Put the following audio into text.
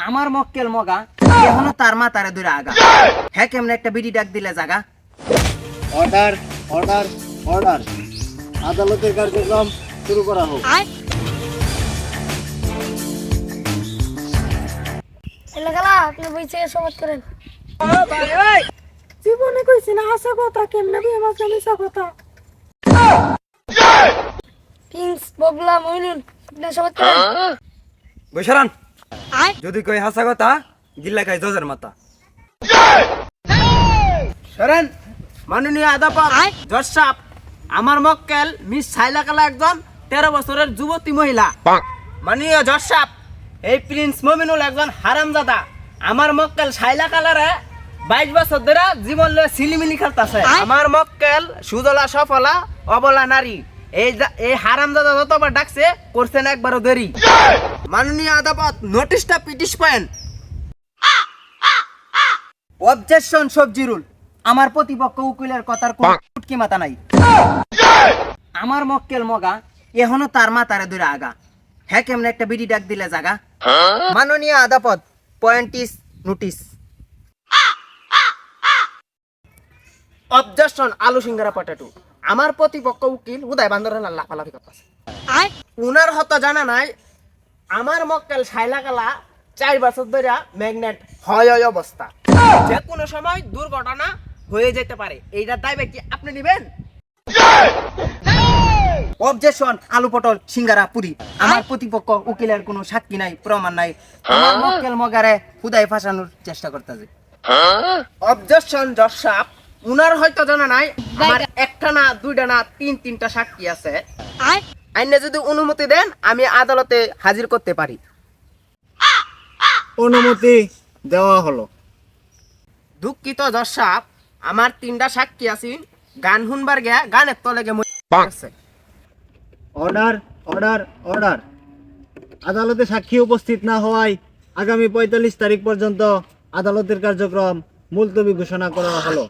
আমার মক্কেল মগা এখনো তার মাতারে ধরে আগা। হ্যাঁ কেমনে একটা বিডি ডাক দিলে জাগা। অর্ডার অর্ডার অর্ডার, আদালতের কার্যক্রম শুরু করা হোক। এলাকালা আপনি বইছে সমাজ করেন। জীবনে কইছি না হাসা কথা, কেমনে বিয়ে মাঝে মিশা কথা। প্রিন্স ববলা মইনুল আপনি সমাজ করেন। বৈশারান যদি কই হাসা কথা গিল্লা খাই জজের মাথা। সরেন মাননীয় আদালত জজ সাহেব, আমার মক্কেল মিস সাইলা কালা একজন 13 বছরের যুবতী মহিলা। মাননীয় জজ সাহেব, এই প্রিন্স মমিনুল একজন হারামজাদা। আমার মক্কেল সাইলা কালারে 22 বছর ধরে জীবন লয়ে সিলিমিলি খেলতাছে। আমার মক্কেল সুজলা সফলা অবলা নারী। এই হারামজাদা যতবার ডাকছে করছেন একবারও দেরি। মাননীয় আদালত নোটিশটা পিটিশ পয়েন্ট। অবজেকশন সবজিরুল, আমার প্রতিপক্ষ উকিলের কথার কোনো ফুটকি মাথা নাই। আমার মক্কেল মগা এখনো তার মাতারে ধরে আগা। হ্যাঁ কেমনে একটা বিডি ডাক দিলে জাগা। মাননীয় আদালত পয়েন্ট ইস নোটিস। অবজেকশন আলু সিঙ্গারা পটেটো। আমার প্রতিপক্ষ উকিল উদয় বান্দরের লাফালাফি করতেছে। উনার হতো জানা নাই আমার মক্কেল সাইলা কালা 4 বছর ধরে ম্যাগনেট হয় অবস্থা, যে কোনো সময় দুর্ঘটনা হয়ে যেতে পারে। এইটার দায়িত্ব কি আপনি নেবেন? অবজেকশন আলু পটল সিঙ্গারা পুরি। আমার প্রতিপক্ষ উকিলের কোনো সাক্ষী নাই, প্রমাণ নাই। আমার মক্কেল মগারে খুদাই ফাঁসানোর চেষ্টা করতেছে। অবজেকশন জজ সাহেব, উনার হয়তো জানা নাই আমার একটা না দুইটা না তিনটা সাক্ষী আছে। আইনে যদি অনুমতি দেন আমি আদালতে হাজির করতে পারি। অনুমতি দেওয়া হলো। দুঃখিত জজ সাহেব, আমার 3টা সাক্ষী আছি। গান শুনবার গিয়া গানের তলে গেছে। অর্ডার অর্ডার অর্ডার, আদালতে সাক্ষী উপস্থিত না হওয়ায় আগামী 45 তারিখ পর্যন্ত আদালতের কার্যক্রম মুলতবি ঘোষণা করা হলো।